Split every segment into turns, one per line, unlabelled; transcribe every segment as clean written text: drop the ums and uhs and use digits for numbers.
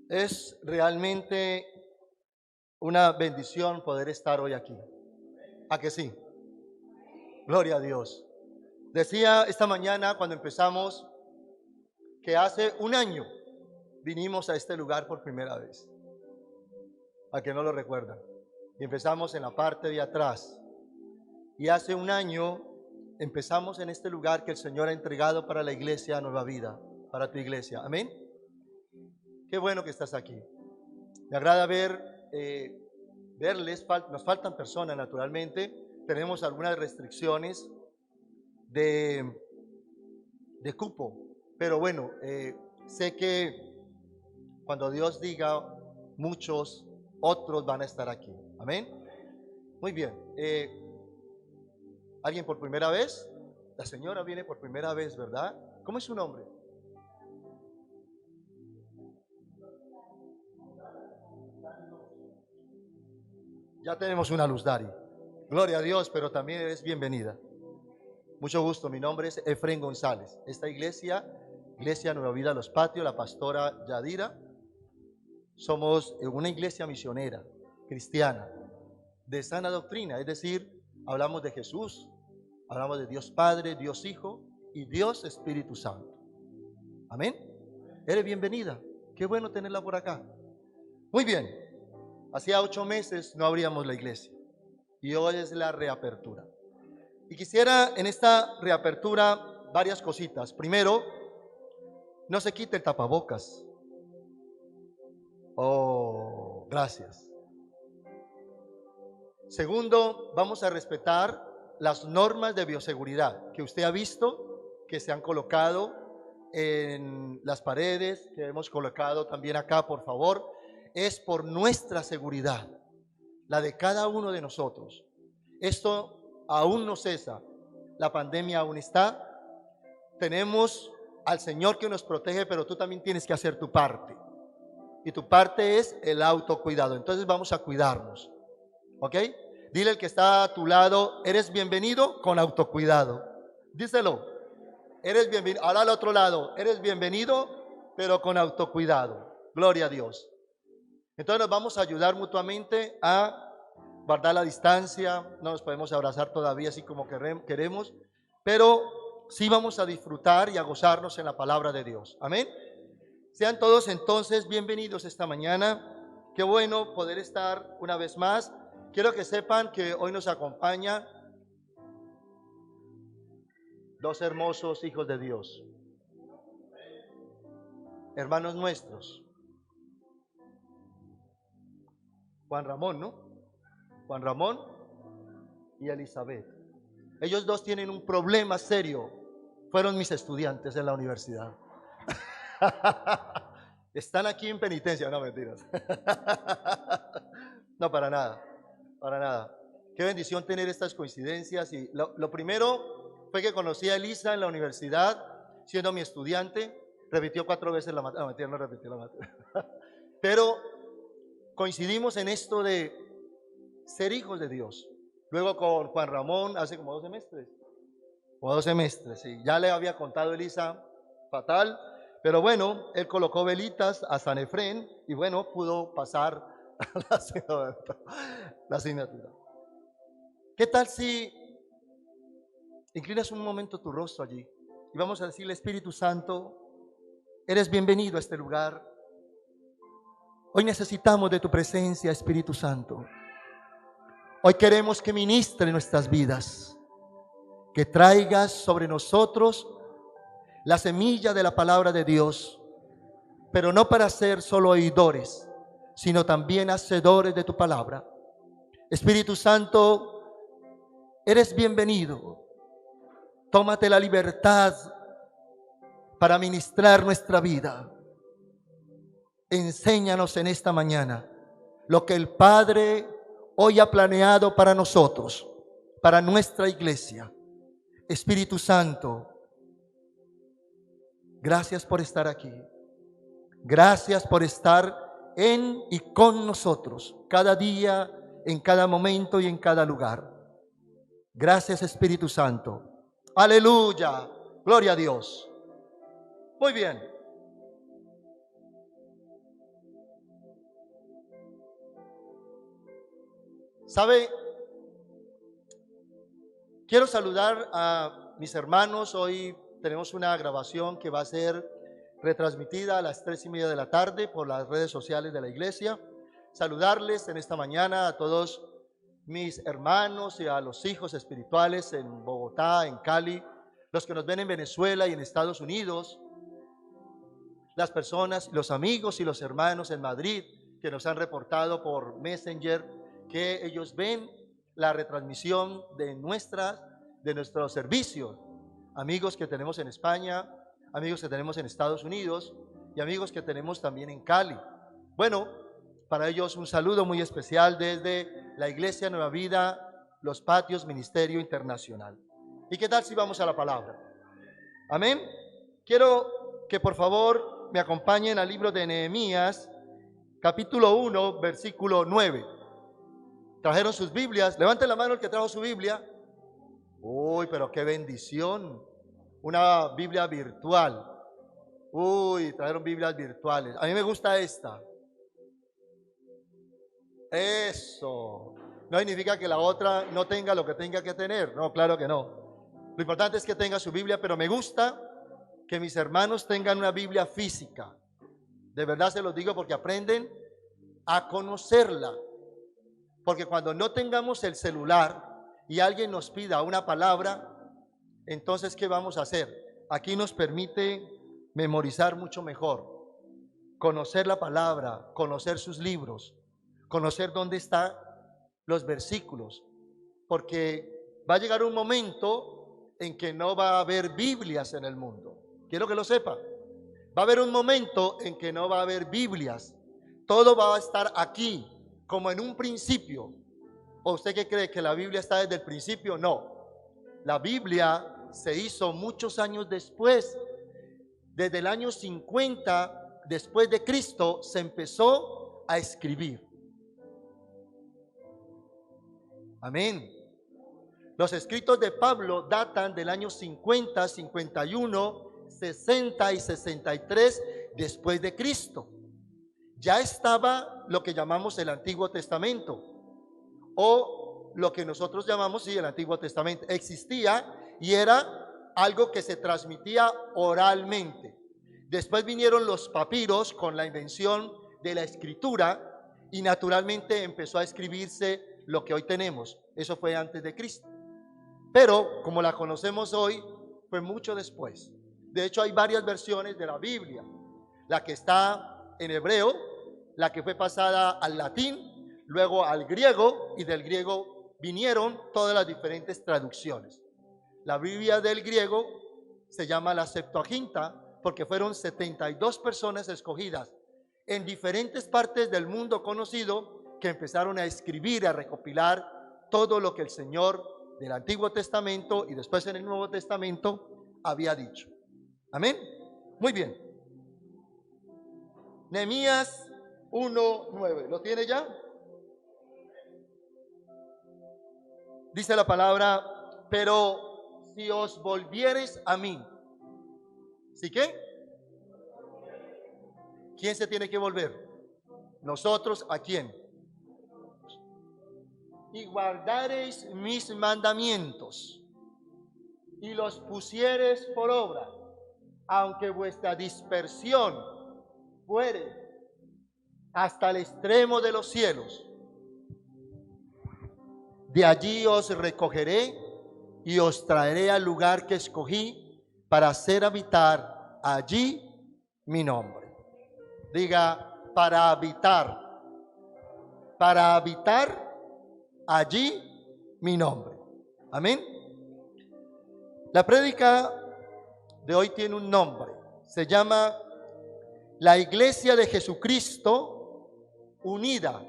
Es realmente una bendición poder estar hoy aquí. ¿A que sí? Gloria a Dios. Decía esta mañana cuando empezamos que hace un año vinimos a este lugar por primera vez. ¿A que no lo recuerdan? Y empezamos en la parte de atrás. Y hace un año empezamos en este lugar que el Señor ha entregado para la iglesia Nueva Vida, para tu iglesia. Amén. Qué bueno que estás aquí. Me agrada verles. Nos faltan personas, naturalmente. Tenemos algunas restricciones de cupo. Pero bueno, sé que cuando Dios diga, muchos otros van a estar aquí. Amén. Muy bien. ¿Alguien por primera vez? La señora viene por primera vez, ¿verdad? ¿Cómo es su nombre? Ya tenemos una luz, Dari. Gloria a Dios, pero también eres bienvenida. Mucho gusto, mi nombre es Efren González. Esta iglesia Nueva Vida Los Patios, la pastora Yadira. Somos una iglesia misionera, cristiana, de sana doctrina, es decir, hablamos de Jesús, hablamos de Dios Padre, Dios Hijo y Dios Espíritu Santo. Amén. Eres bienvenida. Qué bueno tenerla por acá. Muy bien. Hacía 8 meses no abríamos la iglesia y hoy es la reapertura. Y quisiera en esta reapertura varias cositas. Primero, no se quite el tapabocas. Oh, gracias. Segundo, vamos a respetar las normas de bioseguridad que usted ha visto, que se han colocado en las paredes, que hemos colocado también acá, por favor. Es por nuestra seguridad, la de cada uno de nosotros. Esto aún no cesa, la pandemia aún está. Tenemos al Señor que nos protege, pero tú también tienes que hacer tu parte. Y tu parte es el autocuidado. Entonces vamos a cuidarnos. ¿Ok? Dile al que está a tu lado, eres bienvenido con autocuidado. Díselo. Eres bienvenido. Ahora al otro lado, eres bienvenido, pero con autocuidado. Gloria a Dios. Entonces nos vamos a ayudar mutuamente a guardar la distancia. No nos podemos abrazar todavía así como queremos, pero sí vamos a disfrutar y a gozarnos en la palabra de Dios. Amén. Sean todos entonces bienvenidos esta mañana. Qué bueno poder estar una vez más. Quiero que sepan que hoy nos acompaña 2 hermosos hijos de Dios, hermanos nuestros. Juan Ramón, ¿no? Juan Ramón y Elizabeth. Ellos dos tienen un problema serio. Fueron mis estudiantes en la universidad. Están aquí en penitencia, no mentiras. No, para nada, para nada. Qué bendición tener estas coincidencias. Y lo primero fue que conocí a Elisa en la universidad, siendo mi estudiante. Repitió 4 veces la materia. No, mentira, no repitió la materia. Pero coincidimos en esto de ser hijos de Dios. Luego con Juan Ramón hace como 2 semestres. Como 2 semestres, sí. Ya le había contado a Elisa, fatal. Pero bueno, él colocó velitas a San Efrén y bueno, pudo pasar la asignatura. ¿Qué tal si inclinas un momento tu rostro allí y vamos a decirle, Espíritu Santo, eres bienvenido a este lugar. Hoy necesitamos de tu presencia, Espíritu Santo. Hoy queremos que ministre nuestras vidas, que traigas sobre nosotros la semilla de la palabra de Dios, pero no para ser solo oidores, sino también hacedores de tu palabra. Espíritu Santo, eres bienvenido. Tómate la libertad para ministrar nuestra vida. Enséñanos en esta mañana lo que el Padre hoy ha planeado para nosotros, para nuestra iglesia. Espíritu Santo, gracias por estar aquí. Gracias por estar en y con nosotros, cada día, en cada momento y en cada lugar. Gracias, Espíritu Santo. Aleluya. Gloria a Dios. Muy bien. ¿Sabe? Quiero saludar a mis hermanos. Hoy tenemos una grabación que va a ser retransmitida a las 3:30 de la tarde por las redes sociales de la iglesia. Saludarles en esta mañana a todos mis hermanos y a los hijos espirituales en Bogotá, en Cali, los que nos ven en Venezuela y en Estados Unidos, las personas, los amigos y los hermanos en Madrid que nos han reportado por Messenger que ellos ven la retransmisión de nuestros servicios. Amigos que tenemos en España, amigos que tenemos en Estados Unidos y amigos que tenemos también en Cali. Bueno, para ellos un saludo muy especial desde la Iglesia Nueva Vida, Los Patios, Ministerio Internacional. ¿Y qué tal si vamos a la palabra? Amén. Quiero que por favor me acompañen al libro de Nehemías, capítulo 1, versículo 9. ¿Trajeron sus Biblias? Levanten la mano el que trajo su Biblia. Uy, pero qué bendición. Una Biblia virtual. Uy, trajeron Biblias virtuales. A mí me gusta esta. Eso. No significa que la otra no tenga lo que tenga que tener. No, claro que no. Lo importante es que tenga su Biblia, pero me gusta que mis hermanos tengan una Biblia física. De verdad se los digo porque aprenden a conocerla. Porque cuando no tengamos el celular y alguien nos pida una palabra, entonces ¿qué vamos a hacer? Aquí nos permite memorizar mucho mejor, conocer la palabra, conocer sus libros, conocer dónde están los versículos, porque va a llegar un momento en que no va a haber Biblias en el mundo. Quiero que lo sepa. Va a haber un momento en que no va a haber Biblias. Todo va a estar aquí, como en un principio. ¿O usted qué cree? ¿Que la Biblia está desde el principio? No. La Biblia se hizo muchos años después. Desde el año 50 después de Cristo se empezó a escribir. Amén. Los escritos de Pablo datan del año 50, 51, 60 y 63 después de Cristo. Ya estaba lo que llamamos el Antiguo Testamento, o lo que nosotros llamamos, el Antiguo Testamento. Existía y era algo que se transmitía oralmente. Después vinieron los papiros con la invención de la escritura y naturalmente empezó a escribirse lo que hoy tenemos. Eso fue antes de Cristo. Pero como la conocemos hoy, fue mucho después. De hecho, hay varias versiones de la Biblia. La que está en hebreo, la que fue pasada al latín, luego al griego, y del griego vinieron todas las diferentes traducciones. La Biblia del griego se llama la Septuaginta porque fueron 72 personas escogidas en diferentes partes del mundo conocido que empezaron a escribir, a recopilar todo lo que el Señor del Antiguo Testamento y después en el Nuevo Testamento había dicho. Amén. Muy bien. Nehemías 1:9. ¿Lo tiene ya? Dice la palabra: pero si os volviereis a mí. ¿Sí qué? ¿Quién se tiene que volver? Nosotros. ¿A quién? Y guardareis mis mandamientos y los pusiereis por obra, aunque vuestra dispersión fuere hasta el extremo de los cielos, de allí os recogeré y os traeré al lugar que escogí para hacer habitar allí mi nombre. Diga, para habitar allí mi nombre. Amén. La prédica de hoy tiene un nombre. Se llama La Iglesia de Jesucristo unida,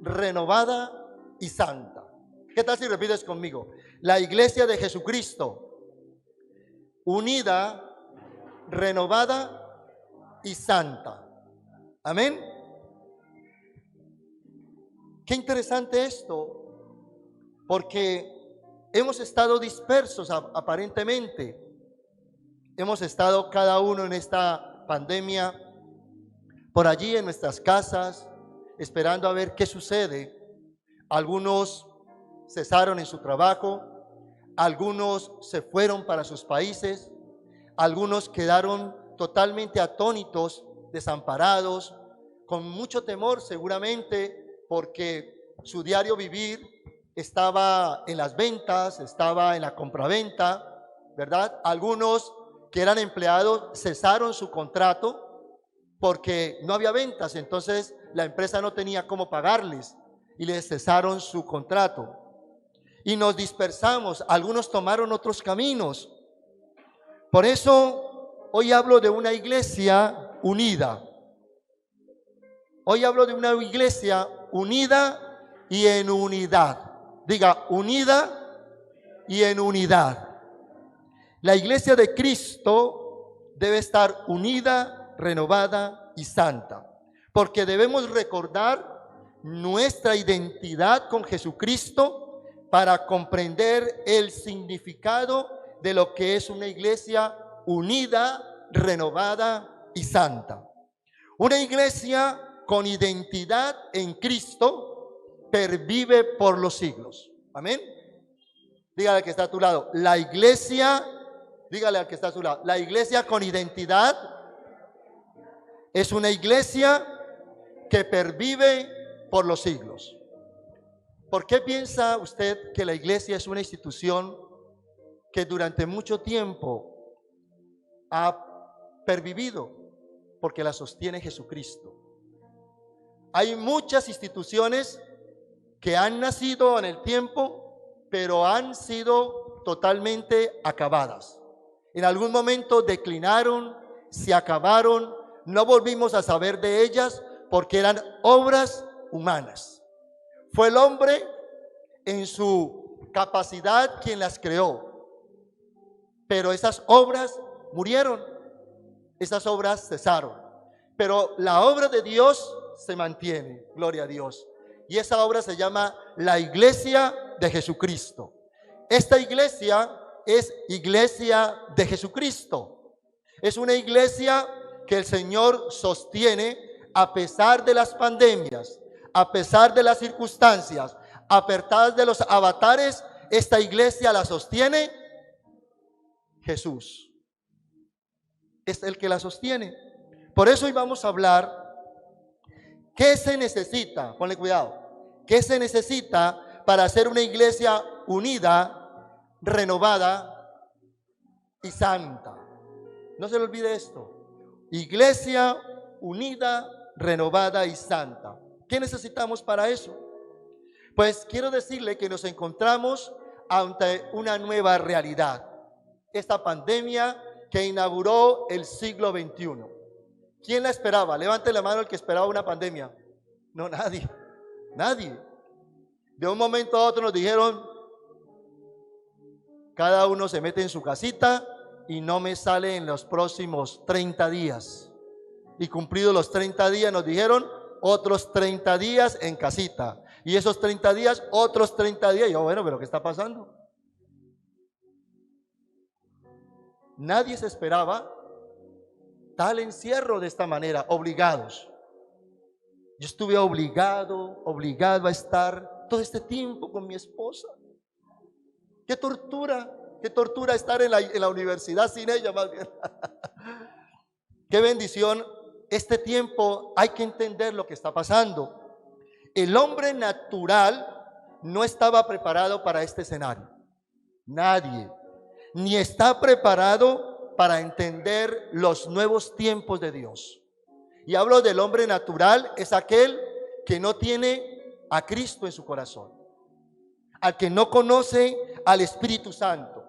renovada y santa. ¿Qué tal si repites conmigo? La Iglesia de Jesucristo unida, renovada y santa. Amén. Qué interesante esto, porque hemos estado dispersos aparentemente. Hemos estado cada uno en esta pandemia por allí en nuestras casas, esperando a ver qué sucede. Algunos cesaron en su trabajo, algunos se fueron para sus países, algunos quedaron totalmente atónitos, desamparados, con mucho temor seguramente, porque su diario vivir estaba en las ventas, estaba en la compraventa, ¿verdad? Algunos que eran empleados cesaron su contrato porque no había ventas, entonces la empresa no tenía cómo pagarles y les cesaron su contrato. Y nos dispersamos, algunos tomaron otros caminos. Por eso hoy hablo de una iglesia unida. Hoy hablo de una iglesia unida y en unidad. Diga, unida y en unidad. La iglesia de Cristo debe estar unida, renovada y santa, porque debemos recordar nuestra identidad con Jesucristo para comprender el significado de lo que es una iglesia unida, renovada y santa. Una iglesia con identidad en Cristo pervive por los siglos. Amén. Dígale al que está a tu lado, la iglesia, dígale al que está a su lado, la iglesia con identidad es una iglesia que pervive por los siglos. ¿Por qué piensa usted que la iglesia es una institución que durante mucho tiempo ha pervivido? Porque la sostiene Jesucristo. Hay muchas instituciones que han nacido en el tiempo, pero han sido totalmente acabadas. En algún momento declinaron, se acabaron, no volvimos a saber de ellas porque eran obras humanas. Fue el hombre en su capacidad quien las creó, pero esas obras murieron, esas obras cesaron, pero la obra de Dios se mantiene, gloria a Dios, y esa obra se llama la iglesia de Jesucristo. Esta iglesia es iglesia de Jesucristo, es una iglesia que el Señor sostiene a pesar de las pandemias, a pesar de las circunstancias, a pesar de los avatares. Esta iglesia la sostiene Jesús, es el que la sostiene. Por eso hoy vamos a hablar qué se necesita, ponle cuidado, qué se necesita para hacer una iglesia unida, renovada y santa. No se le olvide esto, iglesia unida, renovada y santa. ¿Qué necesitamos para eso? Pues quiero decirle que nos encontramos ante una nueva realidad. Esta pandemia que inauguró el siglo XXI. ¿Quién la esperaba? Levante la mano el que esperaba una pandemia. No, nadie. Nadie. De un momento a otro nos dijeron, cada uno se mete en su casita y no me sale en los próximos 30 días. Y cumplidos los 30 días nos dijeron, otros 30 días en casita. Y esos 30 días, otros 30 días. Y yo, bueno, pero ¿qué está pasando? Nadie se esperaba tal encierro de esta manera, obligados. Yo estuve obligado a estar todo este tiempo con mi esposa. Qué tortura estar en la universidad sin ella, más bien. Qué bendición. Este tiempo hay que entender lo que está pasando. El hombre natural no estaba preparado para este escenario. Nadie. Ni está preparado para entender los nuevos tiempos de Dios. Y hablo del hombre natural, es aquel que no tiene a Cristo en su corazón, al que no conoce al Espíritu Santo.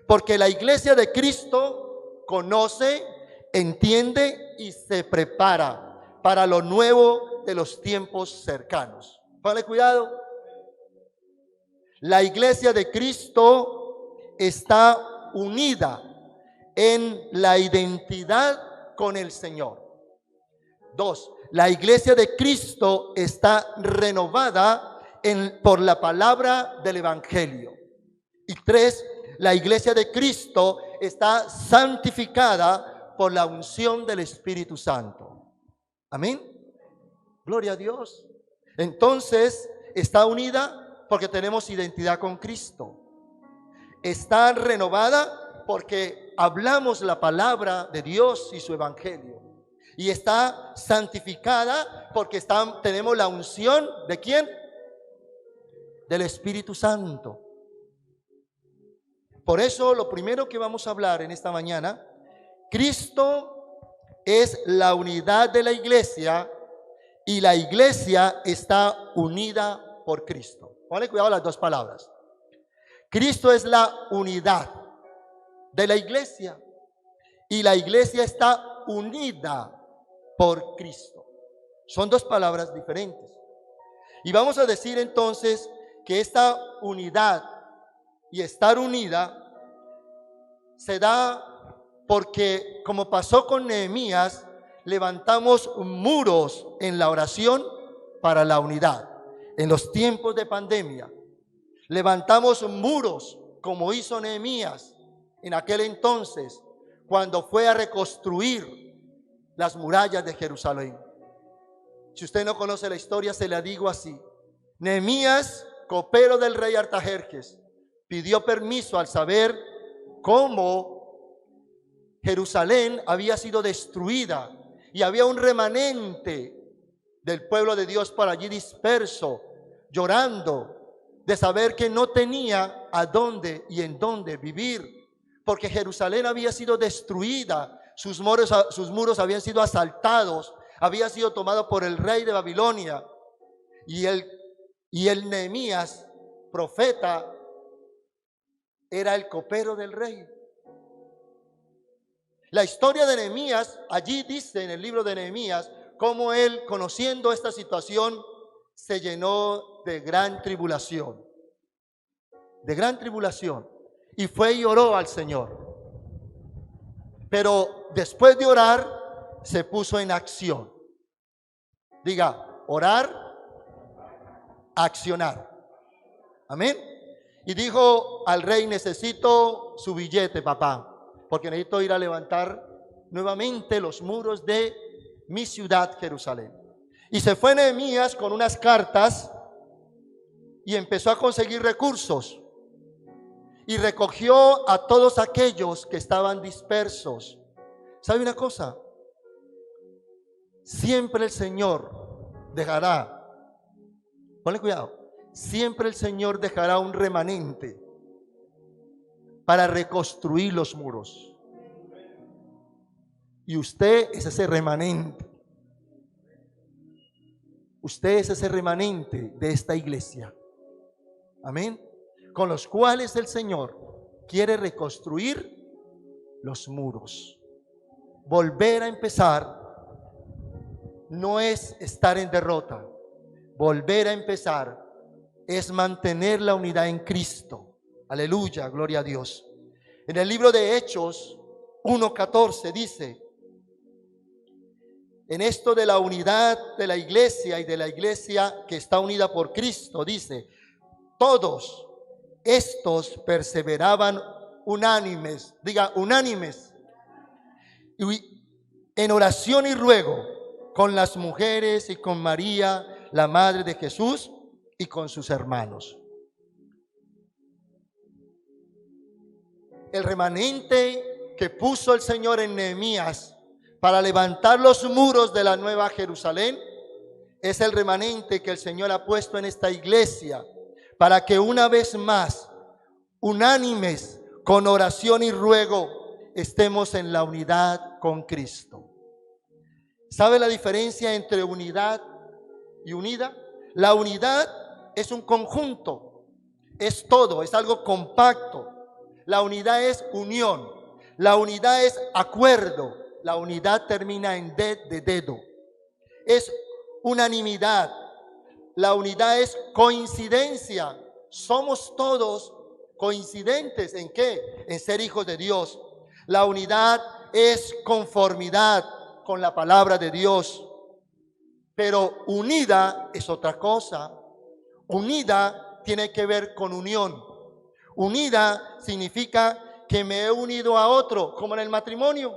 Porque la iglesia de Cristo conoce, entiende y se prepara para lo nuevo de los tiempos cercanos. Póngale cuidado. La iglesia de Cristo está unida en la identidad con el Señor. 2, la iglesia de Cristo está renovada por la palabra del Evangelio. Y 3, la iglesia de Cristo está santificada por la unción del Espíritu Santo. Amén. Gloria a Dios. Entonces, está unida porque tenemos identidad con Cristo. Está renovada porque hablamos la palabra de Dios y su evangelio. Y está santificada porque tenemos la unción ¿de quién? Del Espíritu Santo. Por eso lo primero que vamos a hablar en esta mañana, Cristo es la unidad de la iglesia y la iglesia está unida por Cristo. Ponle cuidado a las dos palabras. Cristo es la unidad de la iglesia y la iglesia está unida por Cristo. Son dos palabras diferentes. Y vamos a decir entonces que esta unidad y estar unida se da porque, como pasó con Nehemías, levantamos muros en la oración para la unidad. En los tiempos de pandemia, levantamos muros como hizo Nehemías en aquel entonces, cuando fue a reconstruir las murallas de Jerusalén. Si usted no conoce la historia, se la digo así. Nehemías, copero del rey Artajerjes, pidió permiso al saber cómo Jerusalén había sido destruida y había un remanente del pueblo de Dios por allí disperso, llorando de saber que no tenía a dónde y en dónde vivir, porque Jerusalén había sido destruida, sus muros habían sido asaltados, había sido tomado por el rey de Babilonia, y el Nehemías, profeta, era el copero del rey. La historia de Nehemías, allí dice en el libro de Nehemías, cómo él, conociendo esta situación, se llenó de gran tribulación. De gran tribulación. Y fue y oró al Señor. Pero después de orar, se puso en acción. Diga, orar, accionar. Amén. Y dijo al rey, necesito su billete, papá, porque necesito ir a levantar nuevamente los muros de mi ciudad, Jerusalén. Y se fue Nehemías con unas cartas y empezó a conseguir recursos. Y recogió a todos aquellos que estaban dispersos. ¿Sabe una cosa? Siempre el Señor dejará, ponle cuidado, siempre el Señor dejará un remanente para reconstruir los muros. Y usted es ese remanente. Usted es ese remanente de esta iglesia. Amén. Con los cuales el Señor quiere reconstruir los muros. Volver a empezar no es estar en derrota. Volver a empezar es mantener la unidad en Cristo. Aleluya, gloria a Dios. En el libro de Hechos 1:14 dice, en esto de la unidad de la iglesia y de la iglesia que está unida por Cristo, dice, todos estos perseveraban unánimes, diga unánimes, en oración y ruego con las mujeres y con María, la madre de Jesús, y con sus hermanos. El remanente que puso el Señor en Nehemías para levantar los muros de la nueva Jerusalén es el remanente que el Señor ha puesto en esta iglesia para que una vez más, unánimes, con oración y ruego, estemos en la unidad con Cristo. ¿Sabe la diferencia entre unidad y unida? La unidad es un conjunto, es todo, es algo compacto. La unidad es unión, la unidad es acuerdo, la unidad termina en de dedo. Es unanimidad, la unidad es coincidencia. Somos todos coincidentes ¿en qué? En ser hijos de Dios. La unidad es conformidad con la palabra de Dios. Pero unida es otra cosa. Unida tiene que ver con unión. Unida significa que me he unido a otro, como en el matrimonio.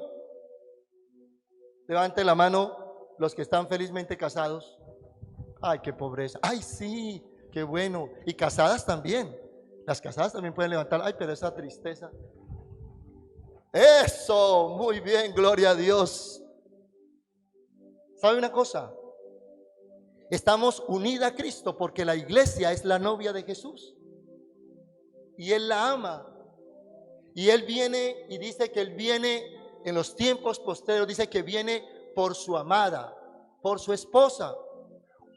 Levante la mano los que están felizmente casados. Ay, qué pobreza. Ay, sí, qué bueno. Y casadas también. Las casadas también pueden levantar. Ay, pero esa tristeza. Eso, muy bien, gloria a Dios. ¿Sabe una cosa? Estamos unidas a Cristo porque la iglesia es la novia de Jesús. Y Él la ama. Y Él viene y dice que Él viene en los tiempos posteriores, dice que viene por su amada, por su esposa.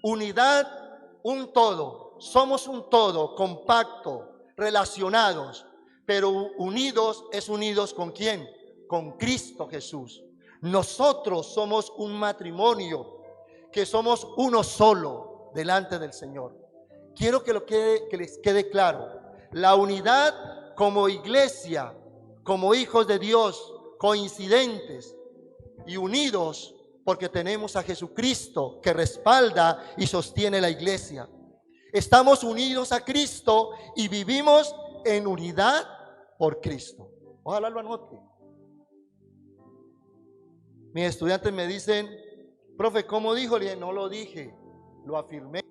Unidad, un todo. Somos un todo, compacto, relacionados, pero unidos es unidos ¿con quién? Con Cristo Jesús. Nosotros somos un matrimonio, que somos uno solo delante del Señor. Quiero que les quede claro. La unidad como iglesia, como hijos de Dios, coincidentes y unidos porque tenemos a Jesucristo que respalda y sostiene la iglesia. Estamos unidos a Cristo y vivimos en unidad por Cristo. Ojalá lo anote. Mis estudiantes me dicen, profe, ¿cómo dijo? Le dije, no lo dije, lo afirmé.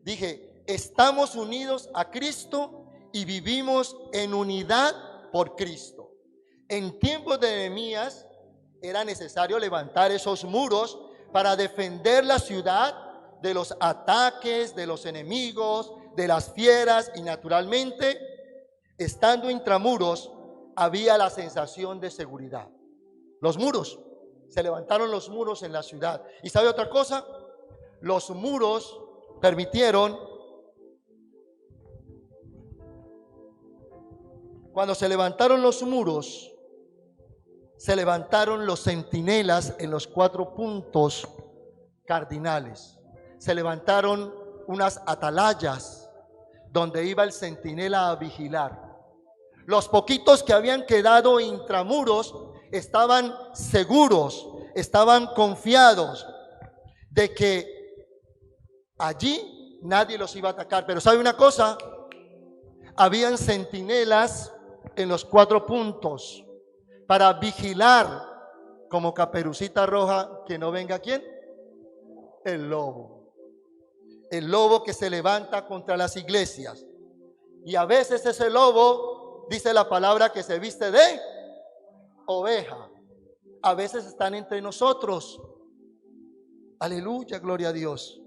Dije, estamos unidos a Cristo y vivimos en unidad por Cristo. En tiempos de Nehemías era necesario levantar esos muros para defender la ciudad de los ataques de los enemigos, de las fieras, y naturalmente, estando intramuros, había la sensación de seguridad. Los muros, se levantaron los muros en la ciudad. ¿Y sabe otra cosa? Los muros permitieron, cuando se levantaron los muros, se levantaron los centinelas en los 4 puntos cardinales. Se levantaron unas atalayas donde iba el centinela a vigilar. Los poquitos que habían quedado intramuros estaban seguros, estaban confiados de que allí nadie los iba a atacar. Pero ¿sabe una cosa? Habían centinelas en los 4 puntos para vigilar, como Caperucita Roja, que no venga ¿quién? El lobo. El lobo que se levanta contra las iglesias. Y a veces ese lobo, dice la palabra, que se viste de oveja. A veces están entre nosotros. Aleluya, gloria a Dios.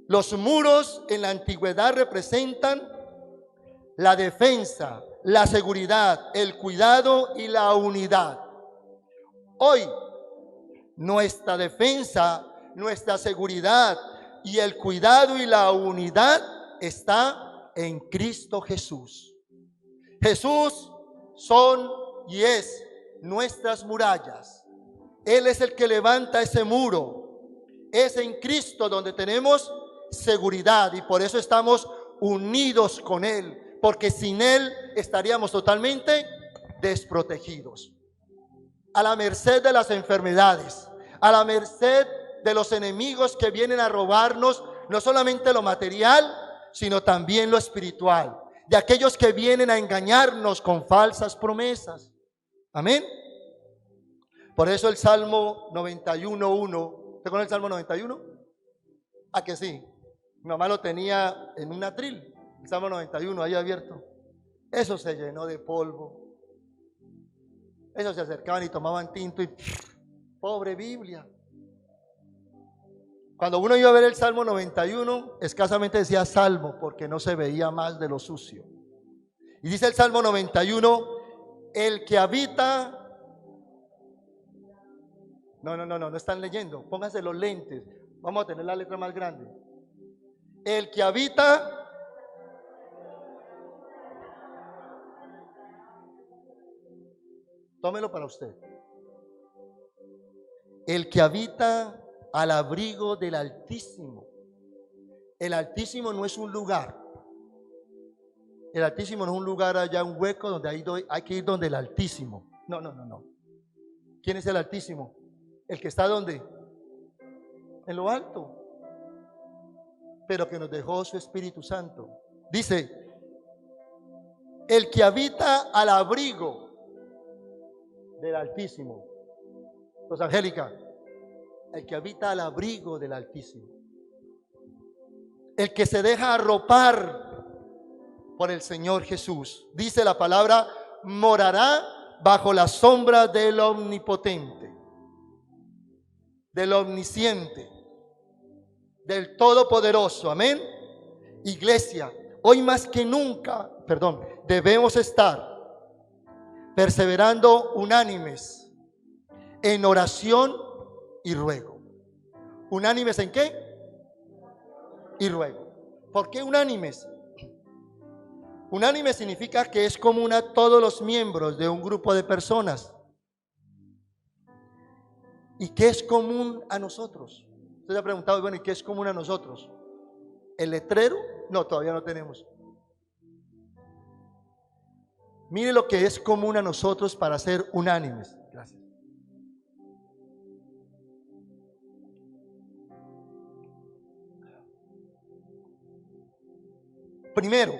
Los muros en la antigüedad representan la defensa, la seguridad, el cuidado y la unidad. Hoy, nuestra defensa, nuestra seguridad y el cuidado y la unidad está en Cristo Jesús. Jesús son y es nuestras murallas. Él es el que levanta ese muro. Es en Cristo donde tenemos seguridad y por eso estamos unidos con Él. Porque sin Él estaríamos totalmente desprotegidos, a la merced de las enfermedades, a la merced de los enemigos que vienen a robarnos no solamente lo material, sino también lo espiritual, de aquellos que vienen a engañarnos con falsas promesas. Amén. Por eso el Salmo 91:1, ¿usted conoce el Salmo 91? ¿A que sí? Mi mamá lo tenía en un atril. El Salmo 91 ahí abierto. Eso se llenó de polvo. Eso se acercaban y tomaban tinto y pobre Biblia. Cuando uno iba a ver el Salmo 91, escasamente decía Salmo, porque no se veía más de lo sucio. Y dice el Salmo 91, el que habita... No están leyendo. Pónganse los lentes. Vamos a tener la letra más grande. El que habita... Tómelo para usted. El que habita al abrigo del Altísimo. El Altísimo no es un lugar. El Altísimo no es un lugar allá, un hueco donde hay que ir donde el Altísimo. No. ¿Quién es el Altísimo? El que está ¿dónde? En lo alto. Pero que nos dejó su Espíritu Santo. Dice, el que habita al abrigo del Altísimo. Pues Angélica, el que habita al abrigo del Altísimo. el que se deja arropar por el Señor Jesús, dice la palabra, morará bajo la sombra del Omnipotente, del Omnisciente, del Todopoderoso. Amén. Iglesia, hoy más que nunca, debemos estar perseverando unánimes en oración y ruego. ¿Unánimes en qué? Y ruego. ¿Por qué unánimes? Unánime significa que es común a todos los miembros de un grupo de personas. ¿Y qué es común a nosotros? Usted se ha preguntado, bueno, ¿y qué es común a nosotros? ¿El letrero? No, todavía no tenemos. Mire lo que es común a nosotros para ser unánimes. Gracias. Primero,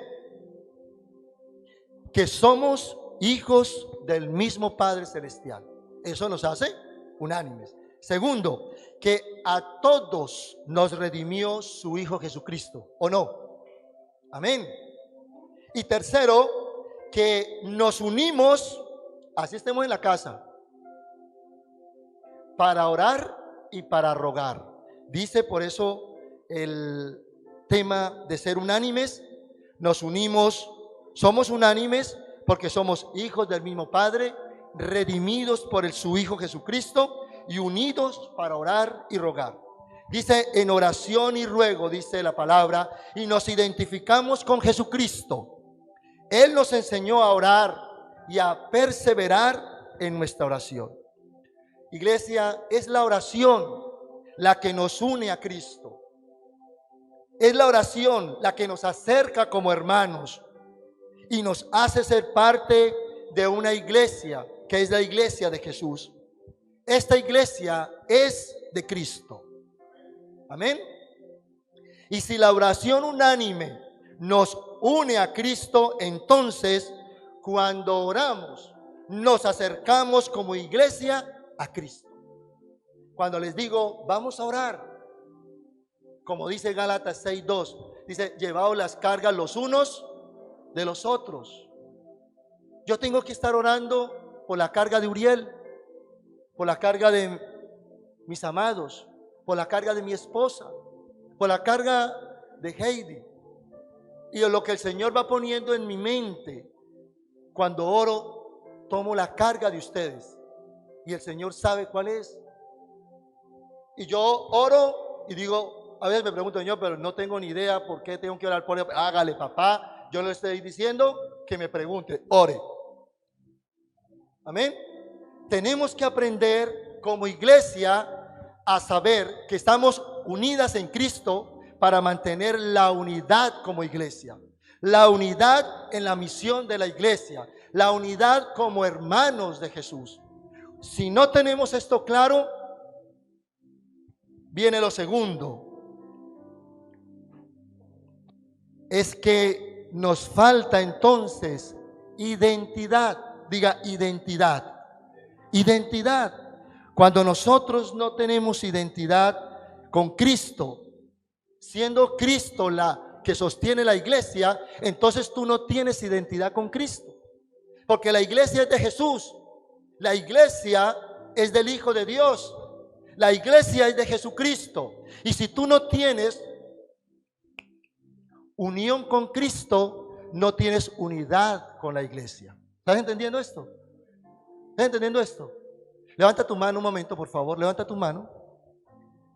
que somos hijos del mismo Padre Celestial. Eso nos hace unánimes. Segundo, que a todos nos redimió su Hijo Jesucristo, ¿o no? Amén. Y tercero, que nos unimos, así estemos en la casa, para orar y para rogar. Dice por eso el tema de ser unánimes, nos unimos, somos unánimes porque somos hijos del mismo Padre, redimidos por su Hijo Jesucristo y unidos para orar y rogar. Dice en oración y ruego, dice la palabra, y nos identificamos con Jesucristo. Él nos enseñó a orar y a perseverar en nuestra oración. Iglesia, es la oración la que nos une a Cristo. Es la oración la que nos acerca como hermanos y nos hace ser parte de una iglesia que es la iglesia de Jesús. Esta iglesia es de Cristo. Amén. Y si la oración unánime nos une a Cristo, entonces cuando oramos nos acercamos como iglesia a Cristo. Cuando les digo vamos a orar, como dice Gálatas 6:2, dice llevaos las cargas los unos de los otros. Yo tengo que estar orando por la carga de Uriel, por la carga de mis amados, por la carga de mi esposa, por la carga de Heidi. Y lo que el Señor va poniendo en mi mente, cuando oro, tomo la carga de ustedes. Y el Señor sabe cuál es. Y yo oro y digo, a veces me pregunto, Señor, pero no tengo ni idea por qué tengo que orar por él. Hágale, papá. Yo le estoy diciendo que me pregunte, ore. Amén. Tenemos que aprender como iglesia a saber que estamos unidas en Cristo para mantener la unidad como iglesia, la unidad en la misión de la iglesia, la unidad como hermanos de Jesús. Si no tenemos esto claro, viene lo segundo. Es que nos falta entonces identidad. Diga identidad. Identidad. Cuando nosotros no tenemos identidad con Cristo, siendo Cristo la que sostiene la iglesia, entonces tú no tienes identidad con Cristo. Porque la iglesia es de Jesús. La iglesia es del Hijo de Dios. La iglesia es de Jesucristo. Y si tú no tienes unión con Cristo, no tienes unidad con la iglesia. ¿Estás entendiendo esto? ¿Estás entendiendo esto? Levanta tu mano un momento, por favor. Levanta tu mano.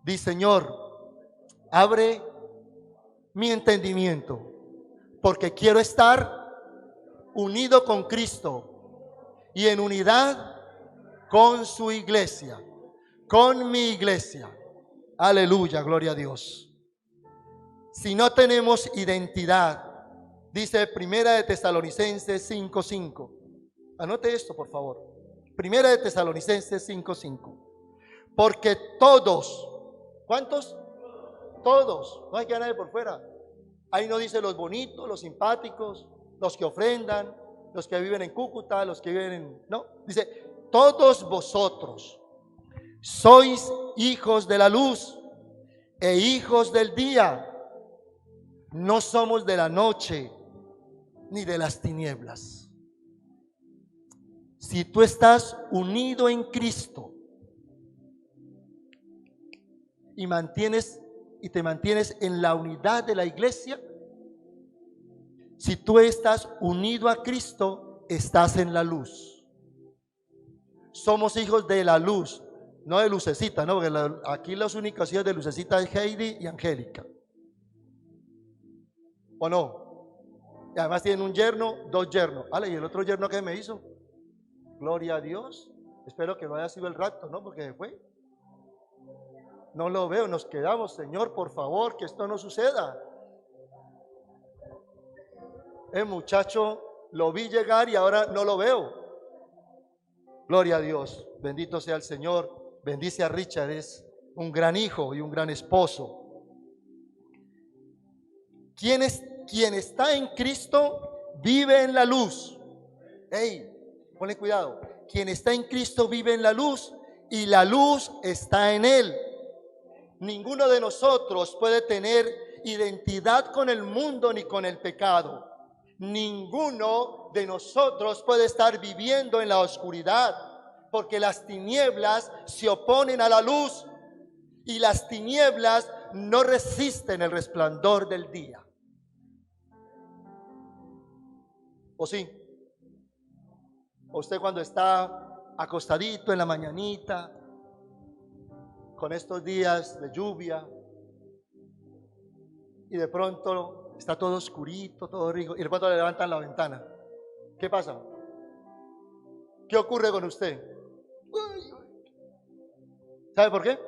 Di, Señor, abre mi entendimiento, porque quiero estar unido con Cristo y en unidad con su iglesia, con mi iglesia. Aleluya, gloria a Dios. Si no tenemos identidad, dice Primera de Tesalonicenses 5:5. Anote esto, por favor. Primera de Tesalonicenses 5:5. Porque todos, ¿cuántos? Todos, no hay que nadie por fuera. Ahí no dice los bonitos, los simpáticos, los que ofrendan, los que viven en Cúcuta, los que viven en... No, dice, todos vosotros sois hijos de la luz e hijos del día. No somos de la noche ni de las tinieblas. Si tú estás unido en Cristo y te mantienes en la unidad de la iglesia, si tú estás unido a Cristo, estás en la luz. Somos hijos de la luz, no de Lucecita, ¿no? Porque aquí los únicos hijos de Lucecita es Heidi y Angélica. ¿O no? Y además tienen un yerno, 2 yernos. ¿Y el otro yerno qué me hizo? Gloria a Dios. Espero que no haya sido el rapto, ¿no? Porque se fue. No lo veo, nos quedamos. Señor, por favor, que esto no suceda. El muchacho lo vi llegar y ahora no lo veo. Gloria a Dios. Bendito sea el Señor. Bendice a Richard, es un gran hijo y un gran esposo. Quien está en Cristo vive en la luz. Hey, ponle cuidado. Quien está en Cristo vive en la luz y la luz está en él. Ninguno de nosotros puede tener identidad con el mundo ni con el pecado. Ninguno de nosotros puede estar viviendo en la oscuridad, porque las tinieblas se oponen a la luz y las tinieblas no resisten el resplandor del día. ¿O sí? Usted cuando está acostadito en la mañanita, con estos días de lluvia, y de pronto está todo oscurito, todo rico, y de pronto le levantan la ventana. ¿Qué pasa? ¿Qué ocurre con usted? ¿Sabe por qué?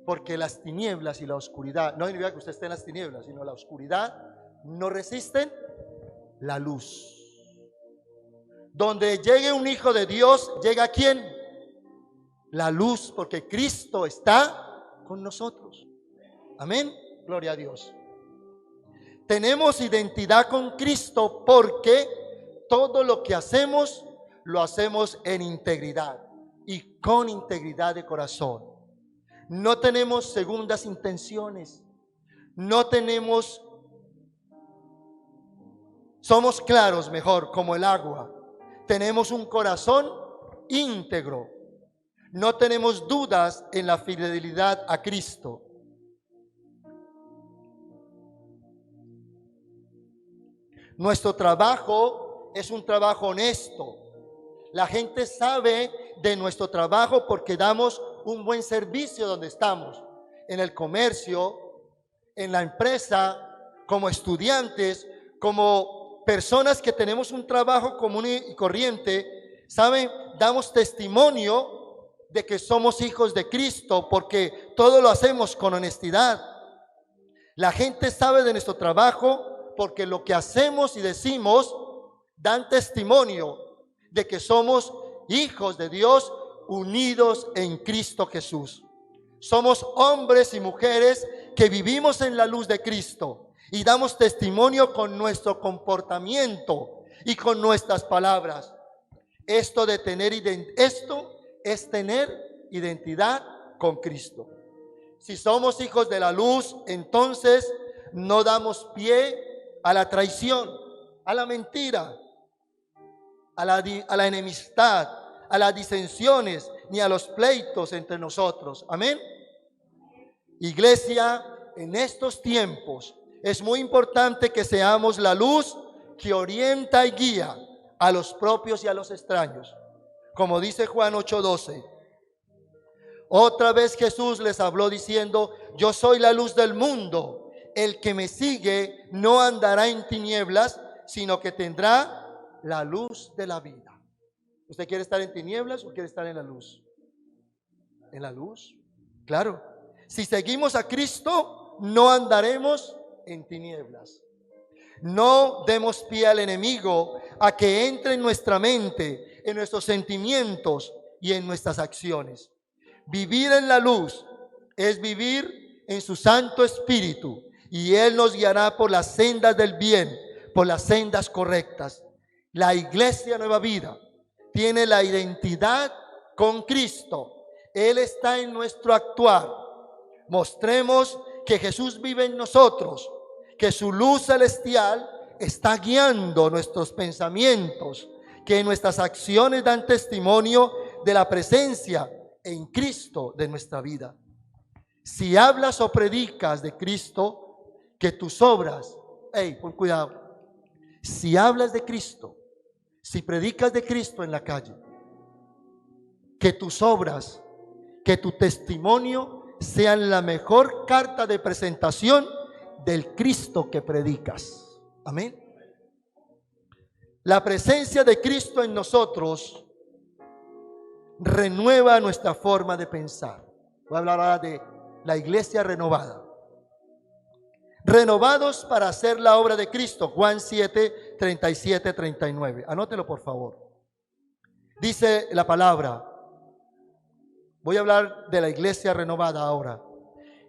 Porque las tinieblas y la oscuridad, no significa que usted esté en las tinieblas, sino la oscuridad no resisten la luz. Donde llegue un hijo de Dios, ¿llega quién? La luz, porque Cristo está con nosotros. Amén. Gloria a Dios. Tenemos identidad con Cristo porque todo lo que hacemos, lo hacemos en integridad y con integridad de corazón. No tenemos segundas intenciones. Somos claros, mejor, como el agua. Tenemos un corazón íntegro. No tenemos dudas en la fidelidad a Cristo. Nuestro trabajo es un trabajo honesto. La gente sabe de nuestro trabajo porque damos un buen servicio donde estamos. En el comercio, en la empresa, como estudiantes, como personas que tenemos un trabajo común y corriente, ¿saben? Damos testimonio de que somos hijos de Cristo porque todo lo hacemos con honestidad. La gente sabe de nuestro trabajo porque lo que hacemos y decimos dan testimonio de que somos hijos de Dios unidos en Cristo Jesús. Somos hombres y mujeres que vivimos en la luz de Cristo y damos testimonio con nuestro comportamiento y con nuestras palabras. Esto es tener identidad con Cristo. Si somos hijos de la luz, entonces no damos pie a la traición, a la mentira, a la enemistad, a las disensiones, ni a los pleitos entre nosotros. Amén. Iglesia, en estos tiempos es muy importante que seamos la luz que orienta y guía a los propios y a los extraños. Como dice Juan 8:12. Otra vez Jesús les habló diciendo: yo soy la luz del mundo. El que me sigue no andará en tinieblas, sino que tendrá la luz de la vida. ¿Usted quiere estar en tinieblas o quiere estar en la luz? En la luz, claro. Si seguimos a Cristo, no andaremos en tinieblas. No demos pie al enemigo a que entre en nuestra mente, en nuestros sentimientos y en nuestras acciones. Vivir en la luz es vivir en su Santo Espíritu, y Él nos guiará por las sendas del bien, por las sendas correctas. La Iglesia Nueva Vida tiene la identidad con Cristo. Él está en nuestro actuar. Mostremos que Jesús vive en nosotros, que su luz celestial está guiando nuestros pensamientos, que nuestras acciones dan testimonio de la presencia en Cristo de nuestra vida. Si hablas o predicas de Cristo, que tus obras, pon cuidado, si hablas de Cristo, si predicas de Cristo en la calle, que tus obras, que tu testimonio sean la mejor carta de presentación del Cristo que predicas. Amén. La presencia de Cristo en nosotros renueva nuestra forma de pensar. Voy a hablar ahora de la iglesia renovada. Renovados para hacer la obra de Cristo. Juan 7, 37, 39. Anótelo por favor. Dice la palabra. Voy a hablar de la iglesia renovada ahora.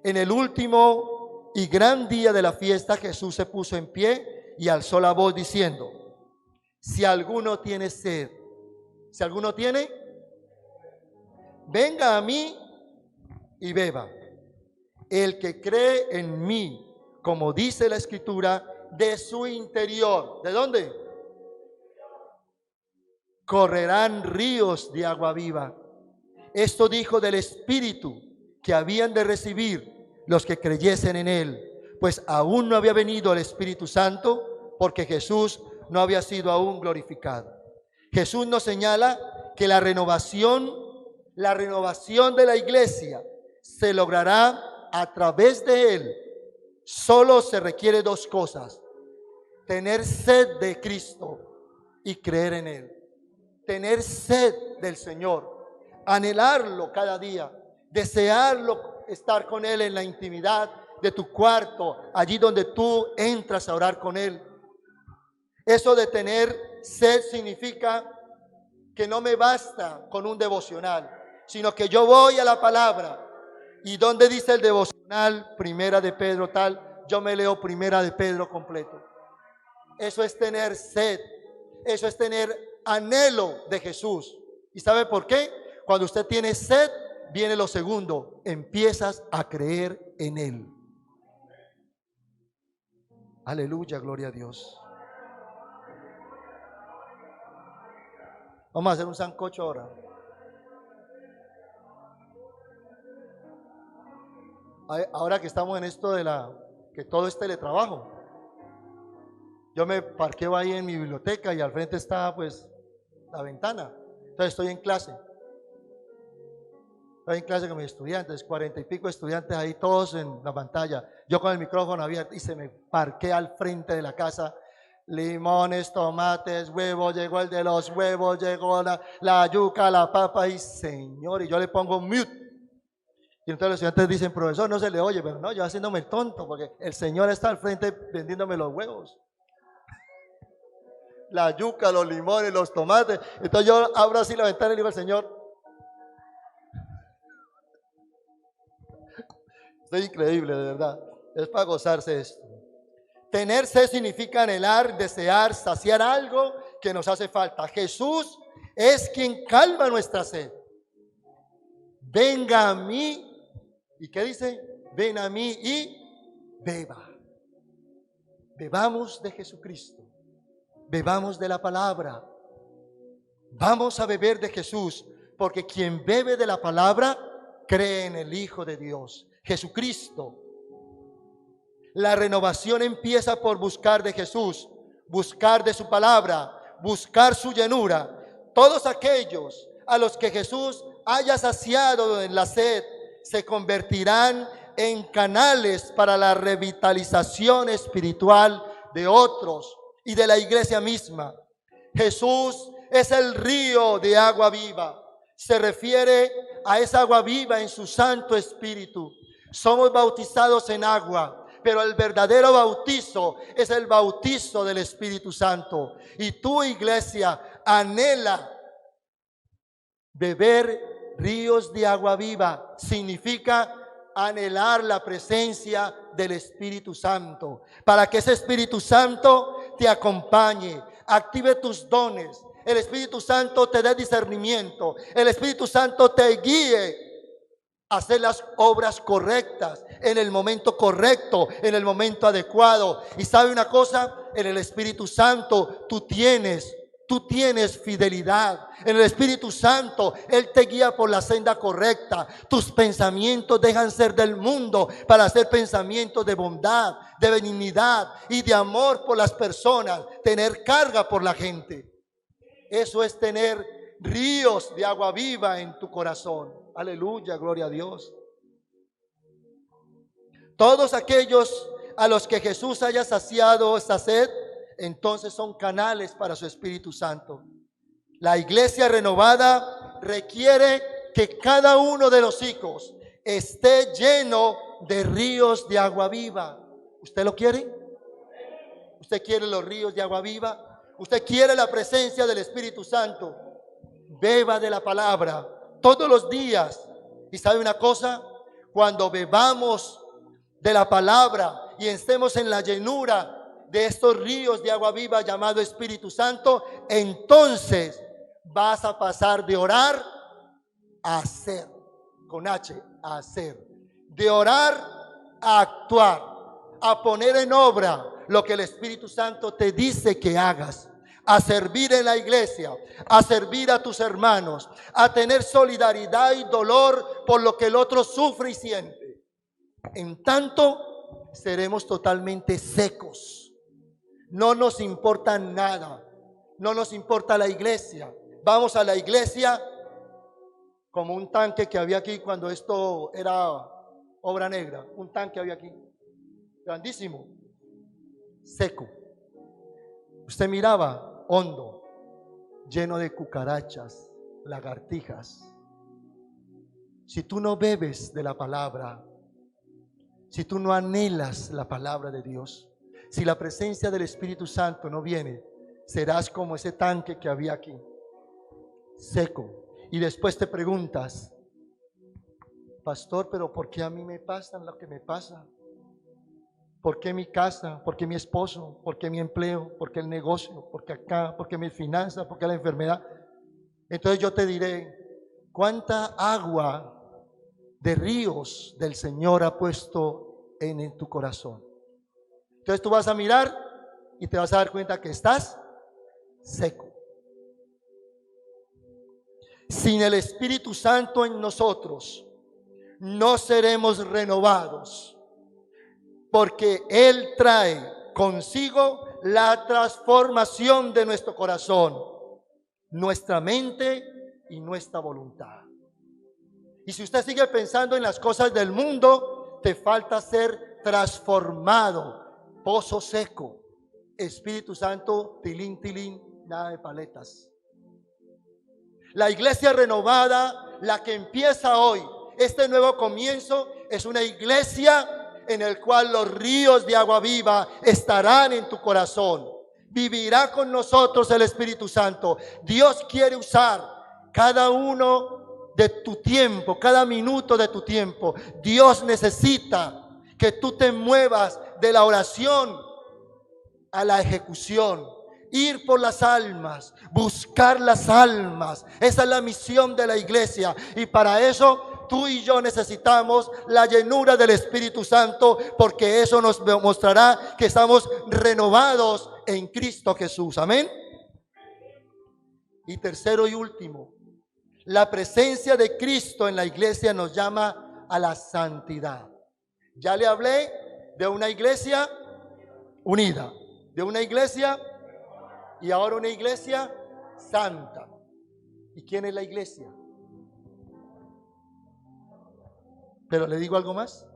En el último y gran día de la fiesta, Jesús se puso en pie y alzó la voz diciendo: si alguno tiene sed, si alguno tiene, venga a mí y beba. El que cree en mí, como dice la Escritura, de su interior, ¿de dónde? Correrán ríos de agua viva. Esto dijo del Espíritu que habían de recibir los que creyesen en él, pues aún no había venido el Espíritu Santo, porque Jesús no había sido aún glorificado. Jesús nos señala que la renovación de la iglesia se logrará a través de él. Solo se requiere dos cosas: tener sed de Cristo y creer en él. Tener sed del Señor, anhelarlo cada día, desearlo, estar con él en la intimidad de tu cuarto, allí donde tú entras a orar con él. Eso de tener sed significa que no me basta con un devocional, sino que yo voy a la palabra. ¿Y dónde dice el devocional? Primera de Pedro tal, yo me leo Primera de Pedro completo. Eso es tener sed, eso es tener anhelo de Jesús. ¿Y sabe por qué? Cuando usted tiene sed, viene lo segundo: empiezas a creer en él. Aleluya, gloria a Dios. Vamos a hacer un sancocho ahora. Ahora que estamos en esto de que todo es teletrabajo. Yo me parqueo ahí en mi biblioteca y al frente está pues la ventana. Entonces estoy en clase. Estoy en clase con mis estudiantes, 40 y pico estudiantes ahí, todos en la pantalla. Yo con el micrófono abierto y se me parqué al frente de la casa. Limones, tomates, huevos, llegó el de los huevos, llegó la yuca, la papa y Señor, y yo le pongo mute. Y entonces los estudiantes dicen: profesor, no se le oye, pero no, yo haciéndome el tonto porque el Señor está al frente vendiéndome los huevos, la yuca, los limones, los tomates. Entonces yo abro así la ventana y le digo al Señor: estoy increíble, de verdad, es para gozarse esto. Tener sed significa anhelar, desear, saciar algo que nos hace falta. Jesús es quien calma nuestra sed. Venga a mí. ¿Y qué dice? Ven a mí y beba. Bebamos de Jesucristo. Bebamos de la palabra. Vamos a beber de Jesús, porque quien bebe de la palabra cree en el Hijo de Dios, Jesucristo. La renovación empieza por buscar de Jesús, buscar de su palabra, buscar su llenura. Todos aquellos a los que Jesús haya saciado en la sed se convertirán en canales para la revitalización espiritual de otros y de la iglesia misma. Jesús es el río de agua viva. Se refiere a esa agua viva en su Santo Espíritu. Somos bautizados en agua, pero el verdadero bautizo es el bautizo del Espíritu Santo. Y tu iglesia anhela beber ríos de agua viva. Significa anhelar la presencia del Espíritu Santo, para que ese Espíritu Santo te acompañe, active tus dones. El Espíritu Santo te dé discernimiento. El Espíritu Santo te guíe a hacer las obras correctas. en el momento correcto, en el momento adecuado. Y sabe una cosa, en el Espíritu Santo tú tienes fidelidad. En el Espíritu Santo Él te guía por la senda correcta. Tus pensamientos dejan ser del mundo para ser pensamientos de bondad, de benignidad y de amor por las personas, tener carga por la gente. Eso es tener ríos de agua viva en tu corazón. Aleluya, gloria a Dios. Todos aquellos a los que Jesús haya saciado esta sed, entonces son canales para su Espíritu Santo. La iglesia renovada requiere que cada uno de los hijos esté lleno de ríos de agua viva. ¿Usted lo quiere? ¿Usted quiere los ríos de agua viva? ¿Usted quiere la presencia del Espíritu Santo? Beba de la palabra todos los días. ¿Y sabe una cosa? Cuando bebamos de la palabra y estemos en la llenura de estos ríos de agua viva llamado Espíritu Santo, entonces vas a pasar de orar a hacer, con H, a hacer, de orar a actuar, a poner en obra lo que el Espíritu Santo te dice que hagas, a servir en la iglesia, a servir a tus hermanos, a tener solidaridad y dolor por lo que el otro sufre y siente. En tanto, seremos totalmente secos. No nos importa nada, no nos importa la iglesia. Vamos a la iglesia como un tanque que había aquí cuando esto era obra negra. Un tanque había aquí, grandísimo, seco. Usted miraba hondo, lleno de cucarachas, lagartijas. Si tú no bebes de la palabra, si tú no anhelas la palabra de Dios, si la presencia del Espíritu Santo no viene, serás como ese tanque que había aquí, seco. Y después te preguntas, pastor, pero ¿por qué a mí me pasa lo que me pasa? ¿Por qué mi casa? ¿Por qué mi esposo? ¿Por qué mi empleo? ¿Por qué el negocio? ¿Por qué acá? ¿Por qué mis finanzas? ¿Por qué la enfermedad? Entonces yo te diré, ¿cuánta agua de ríos del Señor ha puesto en tu corazón? Entonces tú vas a mirar y te vas a dar cuenta que estás seco. Sin el Espíritu Santo en nosotros, no seremos renovados, porque Él trae consigo la transformación de nuestro corazón, nuestra mente y nuestra voluntad. Y si usted sigue pensando en las cosas del mundo, te falta ser transformado. Pozo seco, Espíritu Santo, tilín, tilín, nada de paletas. La iglesia renovada, la que empieza hoy, este nuevo comienzo, es una iglesia en el cual los ríos de agua viva estarán en tu corazón. Vivirá con nosotros el Espíritu Santo. Dios quiere usar cada uno de tu tiempo, cada minuto de tu tiempo. Dios necesita que tú te muevas de la oración a la ejecución, ir por las almas, buscar las almas. Esa es la misión de la iglesia, y para eso tú y yo necesitamos la llenura del Espíritu Santo, porque eso nos mostrará que estamos renovados en Cristo Jesús. Amén. Y tercero y último, la presencia de Cristo en la iglesia nos llama a la santidad. Ya le hablé de una iglesia unida, de una iglesia y ahora una iglesia santa. ¿Y quién es la iglesia? Pero le digo algo más.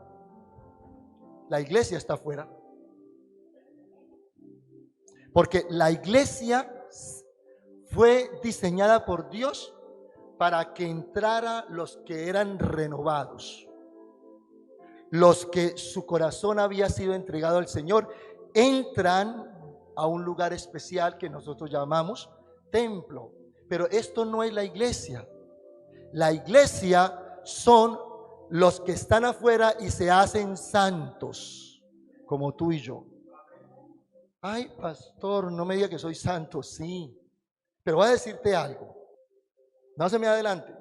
La iglesia está afuera. Porque la iglesia fue diseñada por Dios para que entrara los que eran renovados, los que su corazón había sido entregado al Señor. Entran a un lugar especial que nosotros llamamos templo. Pero esto no es la iglesia. La iglesia son los que están afuera y se hacen santos, como tú y yo. Ay, pastor, no me diga que soy santo. Sí, pero voy a decirte algo. No se me adelante.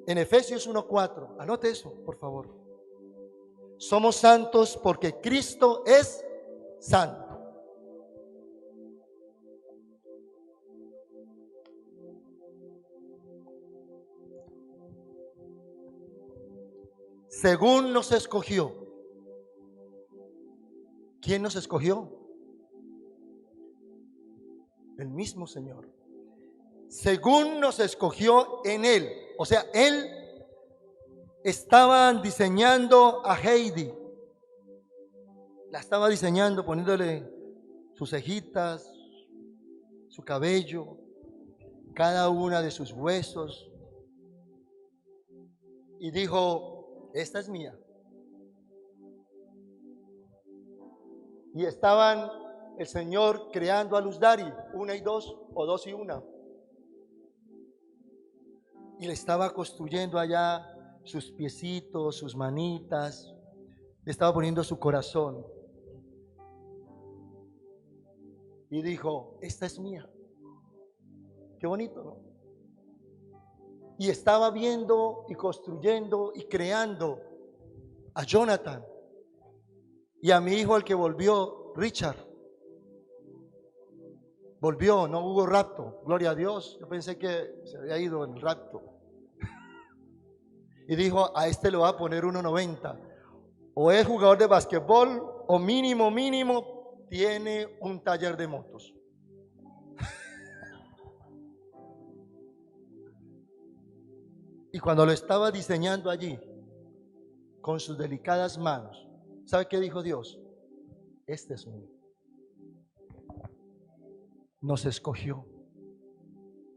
En Efesios 1:4, anote eso, por favor. Somos santos porque Cristo es santo. Según nos escogió. ¿Quién nos escogió? El mismo Señor. Según nos escogió en Él. O sea, Él estaban diseñando a Heidi. La estaba diseñando, poniéndole sus cejitas, su cabello, cada una de sus huesos. Y dijo, esta es mía. Y estaban el Señor creando a Luz Dari, 1 y 2, o 2 y 1. Y le estaba construyendo allá sus piecitos, sus manitas. Le estaba poniendo su corazón. Y dijo, esta es mía. Qué bonito, ¿no? Y estaba viendo y construyendo y creando a Jonathan. Y a mi hijo, el que volvió, Richard. Volvió, no hubo rapto, gloria a Dios. Yo pensé que se había ido en el rapto. Y dijo, a este le va a poner 1.90. O es jugador de basquetbol, o mínimo tiene un taller de motos. Y cuando lo estaba diseñando allí, con sus delicadas manos, ¿sabe qué dijo Dios? Este es mío. Nos escogió.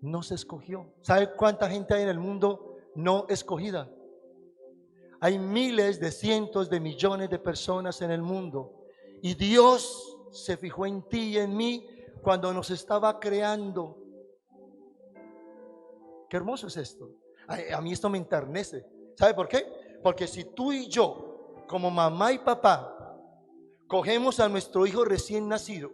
Nos escogió. ¿Sabe cuánta gente hay en el mundo no escogida? Hay miles de cientos de millones de personas en el mundo. Y Dios se fijó en ti y en mí cuando nos estaba creando. Qué hermoso es esto. A mí esto me enternece. ¿Sabe por qué? Porque si tú y yo, como mamá y papá, cogemos a nuestro hijo recién nacido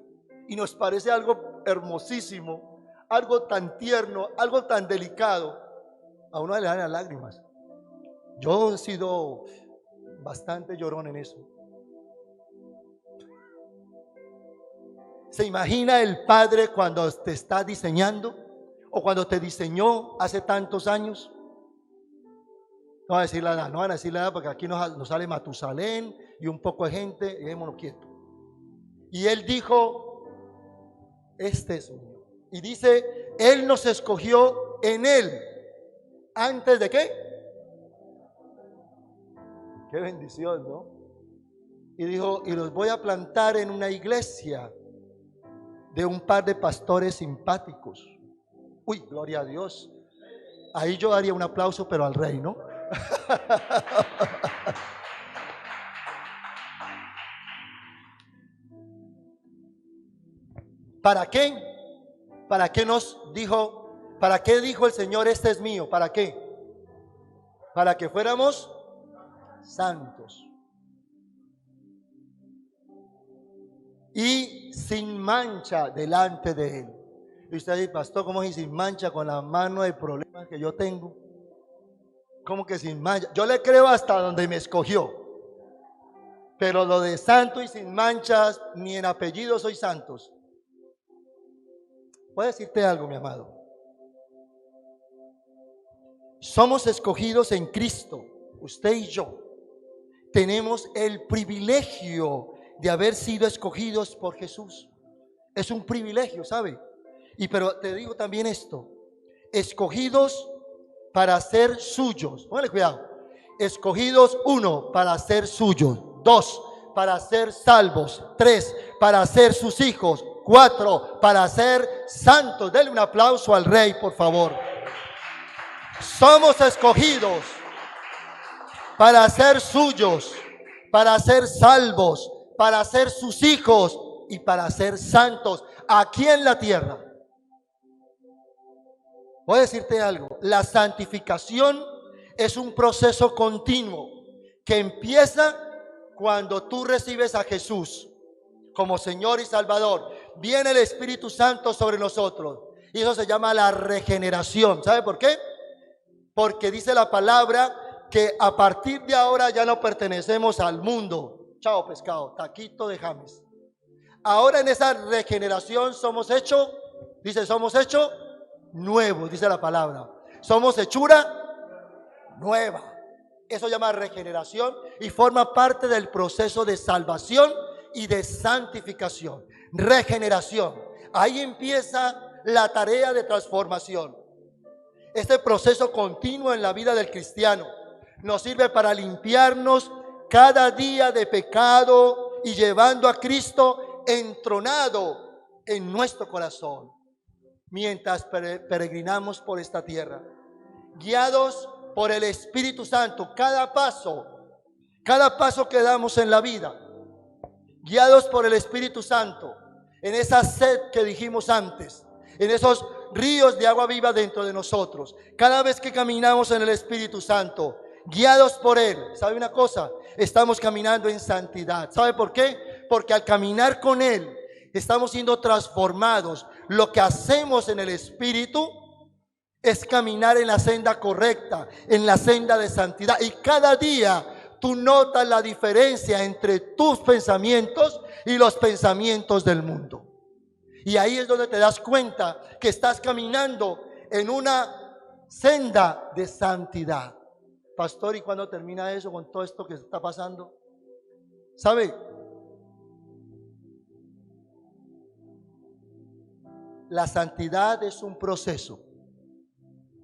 y nos parece algo hermosísimo, algo tan tierno, algo tan delicado, a uno le dan las lágrimas. Yo he sido bastante llorón en eso. ¿Se imagina el padre cuando te está diseñando o cuando te diseñó hace tantos años? No van a decir la edad, no van a decir la edad porque aquí nos sale Matusalén y un poco de gente y démonos quietos. Y él dijo, este es mío. Y dice, él nos escogió en él. ¿Antes de qué? Qué bendición, ¿no? Y dijo, y los voy a plantar en una iglesia de un par de pastores simpáticos. Uy, gloria a Dios. Ahí yo daría un aplauso, pero al rey, ¿no? ¿Para qué? ¿Para qué nos dijo? ¿Para qué dijo el Señor, este es mío? ¿Para qué? Para que fuéramos santos y sin mancha delante de Él. Y usted dice, pastor, ¿cómo es sin mancha con la mano de problemas que yo tengo? ¿Cómo que sin mancha? Yo le creo hasta donde me escogió. Pero lo de santo y sin manchas, ni en apellido soy santos. Voy a decirte algo, mi amado. Somos escogidos en Cristo, usted y yo. Tenemos el privilegio de haber sido escogidos por Jesús. Es un privilegio, ¿sabe? Y pero te digo también esto, escogidos para ser suyos. Póngale cuidado. Escogidos, 1, para ser suyos. 2, para ser salvos. 3, para ser sus hijos. 4, para ser santos. Denle un aplauso al Rey, por favor. Somos escogidos para ser suyos, para ser salvos, para ser sus hijos y para ser santos aquí en la tierra. Voy a decirte algo, la santificación es un proceso continuo que empieza cuando tú recibes a Jesús como Señor y Salvador. Viene el Espíritu Santo sobre nosotros y eso se llama la regeneración. ¿Sabe por qué? Porque dice la palabra que a partir de ahora ya no pertenecemos al mundo. Chao pescado, taquito de James. Ahora en esa regeneración somos hechos, dice, somos hechos nuevos, dice la palabra. Somos hechura nueva. Eso se llama regeneración y forma parte del proceso de salvación y de santificación. Regeneración. Ahí empieza la tarea de transformación. Este proceso continuo en la vida del cristiano nos sirve para limpiarnos cada día de pecado y llevando a Cristo entronado en nuestro corazón mientras peregrinamos por esta tierra, guiados por el Espíritu Santo. Cada paso que damos en la vida, guiados por el Espíritu Santo, en esa sed que dijimos antes, en esos ríos de agua viva dentro de nosotros. Cada vez que caminamos en el Espíritu Santo, guiados por Él, ¿sabe una cosa? Estamos caminando en santidad. ¿Sabe por qué? Porque al caminar con Él, estamos siendo transformados. Lo que hacemos en el Espíritu es caminar en la senda correcta, en la senda de santidad. Y cada día tú notas la diferencia entre tus pensamientos y los pensamientos del mundo. Y ahí es donde te das cuenta que estás caminando en una senda de santidad. Pastor, ¿y cuándo termina eso con todo esto que está pasando? ¿Sabe? La santidad es un proceso.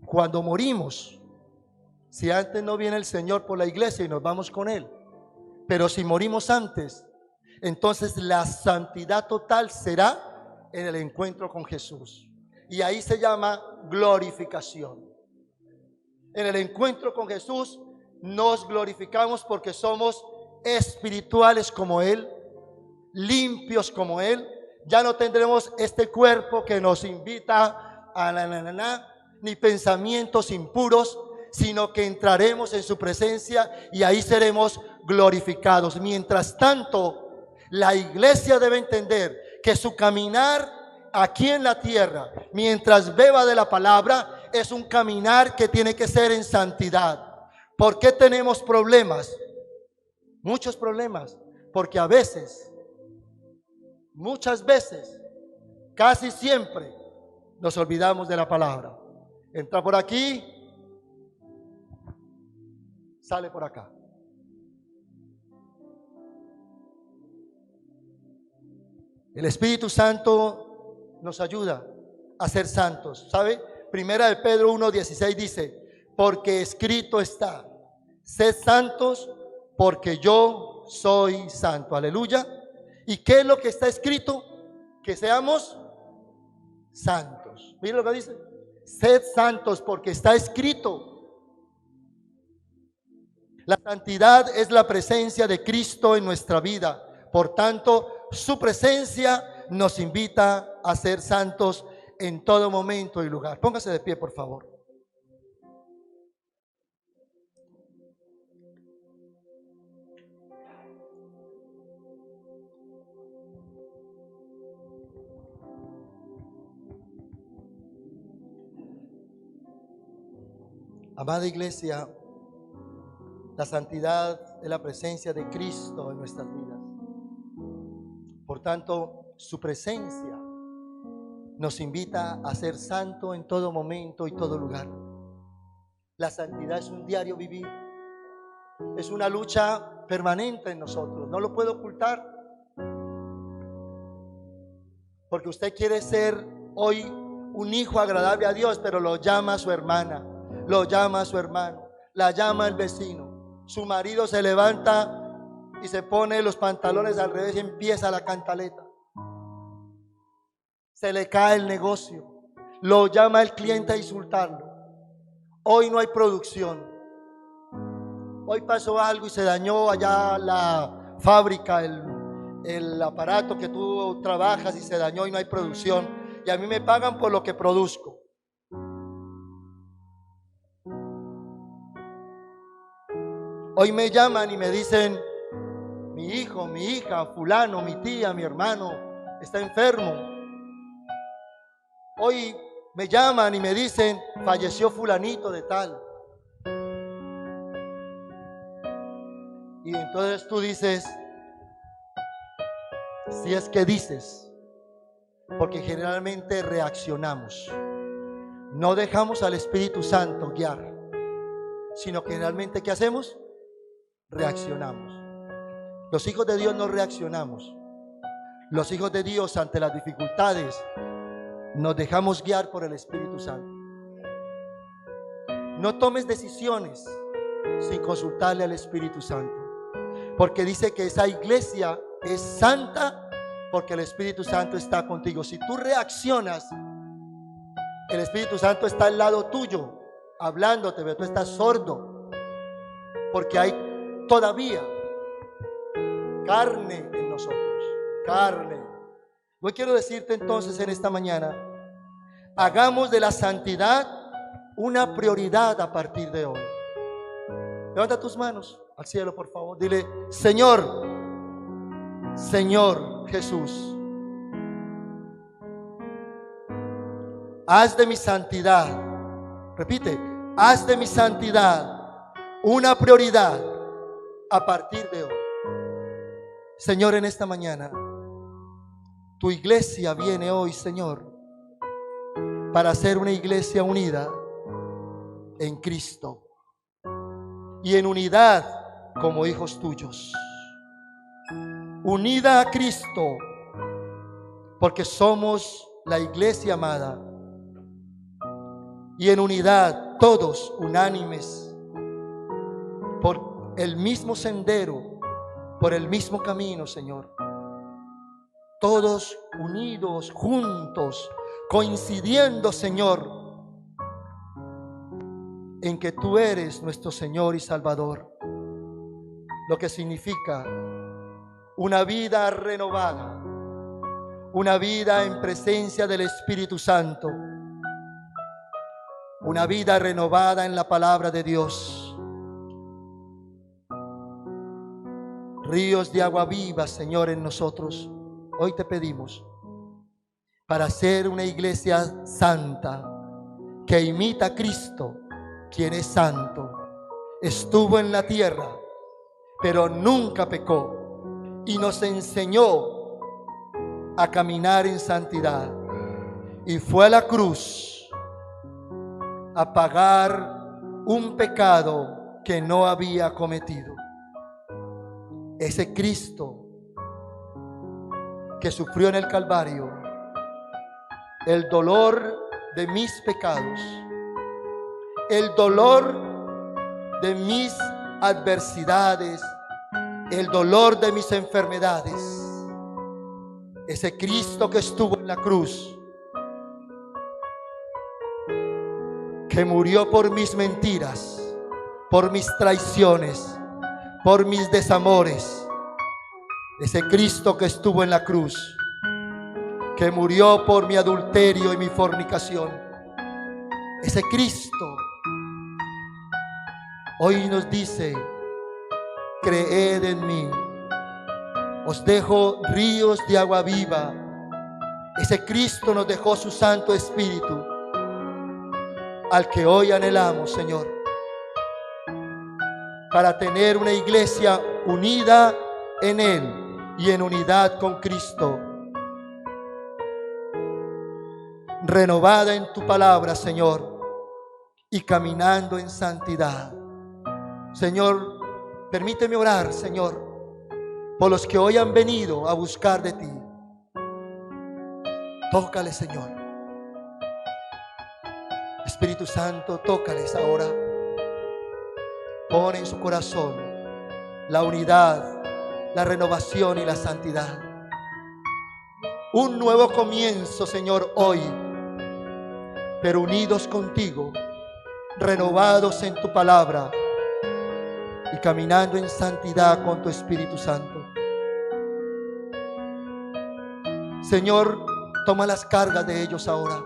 Cuando morimos, si antes no viene el Señor por la iglesia y nos vamos con Él, pero si morimos antes, entonces la santidad total será en el encuentro con Jesús. Y ahí se llama glorificación. En el encuentro con Jesús nos glorificamos porque somos espirituales como Él, limpios como Él. Ya no tendremos este cuerpo que nos invita a ni pensamientos impuros, sino que entraremos en su presencia y ahí seremos glorificados. Mientras tanto, la iglesia debe entender que su caminar aquí en la tierra, mientras beba de la palabra, es un caminar que tiene que ser en santidad. ¿Por qué tenemos problemas? Muchos problemas. Porque a veces, muchas veces, casi siempre, nos olvidamos de la palabra. Entra por aquí, sale por acá. El Espíritu Santo nos ayuda a ser santos. ¿Sabe? Primera de Pedro 1:16 dice, porque escrito está, sed santos porque yo soy santo. Aleluya. ¿Y qué es lo que está escrito? Que seamos santos. Mira lo que dice. Sed santos porque está escrito. La santidad es la presencia de Cristo en nuestra vida. Por tanto, su presencia nos invita a ser santos en todo momento y lugar. Póngase de pie, por favor. Amada iglesia, la santidad es la presencia de Cristo en nuestras vidas. Por tanto, su presencia nos invita a ser santo en todo momento y todo lugar. La santidad es un diario vivir. Es una lucha permanente en nosotros. No lo puedo ocultar. Porque usted quiere ser hoy un hijo agradable a Dios, pero lo llama a su hermana, lo llama a su hermano, la llama el vecino. Su marido se levanta y se pone los pantalones al revés y empieza la cantaleta. Se le cae el negocio, lo llama el cliente a insultarlo. Hoy no hay producción. Hoy pasó algo y se dañó allá la fábrica, el aparato que tú trabajas y se dañó y no hay producción. Y a mí me pagan por lo que produzco. Hoy me llaman y me dicen, mi hijo, mi hija, fulano, mi tía, mi hermano está enfermo. Hoy me llaman y me dicen, falleció fulanito de tal. Y entonces tú dices, si es que dices, porque generalmente reaccionamos. No dejamos al Espíritu Santo guiar, sino que generalmente, ¿qué hacemos? Reaccionamos. Los hijos de Dios no reaccionamos. Los hijos de Dios, ante las dificultades, nos dejamos guiar por el Espíritu Santo. No tomes decisiones sin consultarle al Espíritu Santo, porque dice que esa iglesia es santa porque el Espíritu Santo está contigo. Si tú reaccionas, el Espíritu Santo está al lado tuyo, hablándote, pero tú estás sordo, porque hay todavía carne en nosotros, carne. Hoy quiero decirte entonces en esta mañana, hagamos de la santidad una prioridad a partir de hoy. Levanta tus manos al cielo, por favor. Dile, Señor, Señor Jesús, haz de mi santidad, repite, haz de mi santidad una prioridad a partir de hoy. Señor, en esta mañana, tu iglesia viene hoy, Señor, para ser una iglesia unida en Cristo y en unidad como hijos tuyos. Unida a Cristo, porque somos la iglesia amada, y en unidad, todos unánimes, por el mismo sendero, por el mismo camino, Señor. Todos unidos, juntos, coincidiendo, Señor, en que tú eres nuestro Señor y Salvador. Lo que significa una vida renovada, una vida en presencia del Espíritu Santo, una vida renovada en la palabra de Dios. Ríos de agua viva, Señor, en nosotros. Hoy te pedimos para ser una iglesia santa que imita a Cristo, quien es santo. Estuvo en la tierra, pero nunca pecó, y nos enseñó a caminar en santidad. Y fue a la cruz a pagar un pecado que no había cometido. Ese Cristo que sufrió en el Calvario el dolor de mis pecados, el dolor de mis adversidades, el dolor de mis enfermedades. Ese Cristo que estuvo en la cruz, que murió por mis mentiras, por mis traiciones, por mis desamores. Ese Cristo que estuvo en la cruz, que murió por mi adulterio y mi fornicación. Ese Cristo hoy nos dice, creed en mí, os dejo ríos de agua viva. Ese Cristo nos dejó su Santo Espíritu, al que hoy anhelamos, Señor, para tener una iglesia unida en Él y en unidad con Cristo, renovada en tu palabra, Señor, y caminando en santidad. Señor, permíteme orar, Señor, por los que hoy han venido a buscar de ti. Tócales, Señor. Espíritu Santo, tócales ahora. Pon en su corazón la unidad, la renovación y la santidad. Un nuevo comienzo, Señor, hoy, pero unidos contigo, renovados en tu palabra y caminando en santidad con tu Espíritu Santo. Señor, toma las cargas de ellos ahora.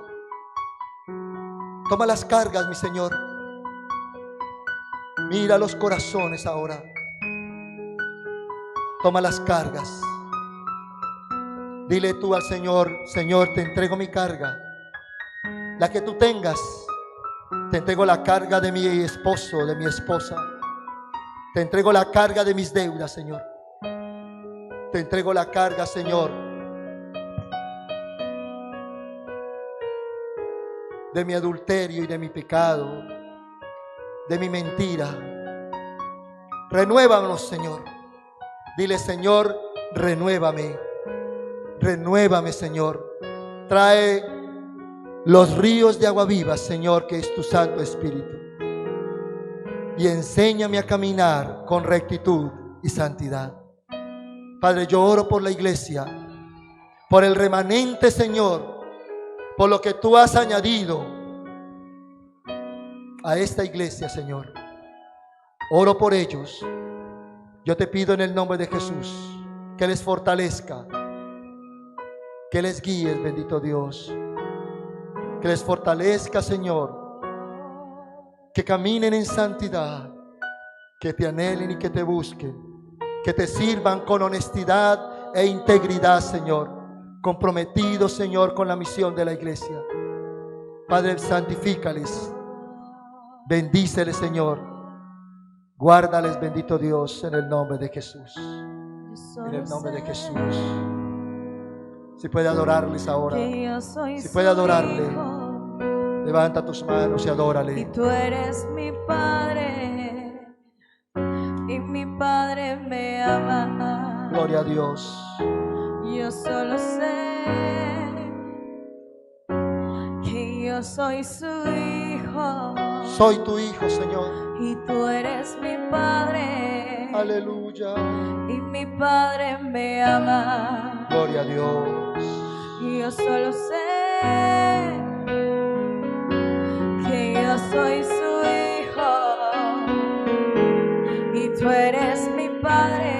Toma las cargas, mi Señor. Mira los corazones ahora. Toma las cargas. Dile tú al Señor, Señor, te entrego mi carga, la que tú tengas. Te entrego la carga de mi esposo, de mi esposa. Te entrego la carga de mis deudas, Señor. Te entrego la carga, Señor, de mi adulterio y de mi pecado, de mi mentira. Renuévanos, Señor. Dile, Señor, renuévame. Renuévame, Señor. Trae los ríos de agua viva, Señor, que es tu Santo Espíritu. Y enséñame a caminar con rectitud y santidad. Padre, yo oro por la iglesia, por el remanente, Señor, por lo que tú has añadido a esta iglesia, Señor. Oro por ellos. Yo te pido en el nombre de Jesús que les fortalezca, que les guíes, bendito Dios, que les fortalezca, Señor, que caminen en santidad, que te anhelen y que te busquen, que te sirvan con honestidad e integridad, Señor, comprometidos, Señor, con la misión de la iglesia. Padre, santifícales, bendíceles, Señor, guárdales, bendito Dios, en el nombre de Jesús. En el nombre de Jesús. Si puede adorarles ahora, si puede adorarle, levanta tus manos y adórale.
Y tú eres mi Padre, y mi Padre me ama.
Gloria a Dios.
Yo solo sé que yo soy su hijo.
Soy tu hijo, Señor.
Y tú eres mi Padre.
Aleluya.
Y mi Padre me ama.
Gloria a Dios.
Yo solo sé que yo soy su hijo y tú eres mi Padre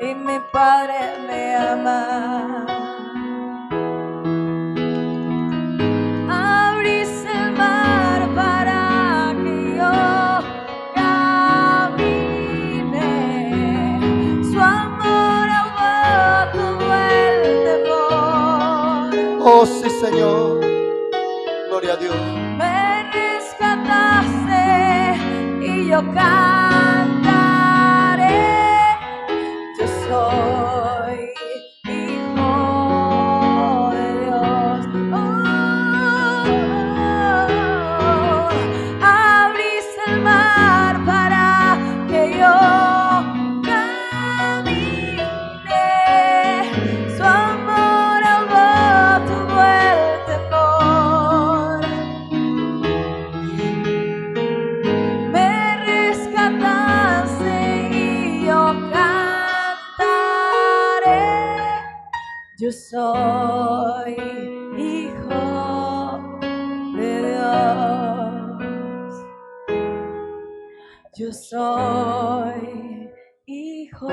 y mi Padre me ama. Abriste el mar para que yo camine, su amor ahogó todo el temor.
Oh, sí, Señor. Gloria a Dios.
Me rescataste y yo cantaré. Yo soy hijo de Dios. Abriste el mar para que yo camine. Su amor ahogó todo el temor. Me rescataste y yo cantaré. Yo soy hijo de Dios. Yo soy hijo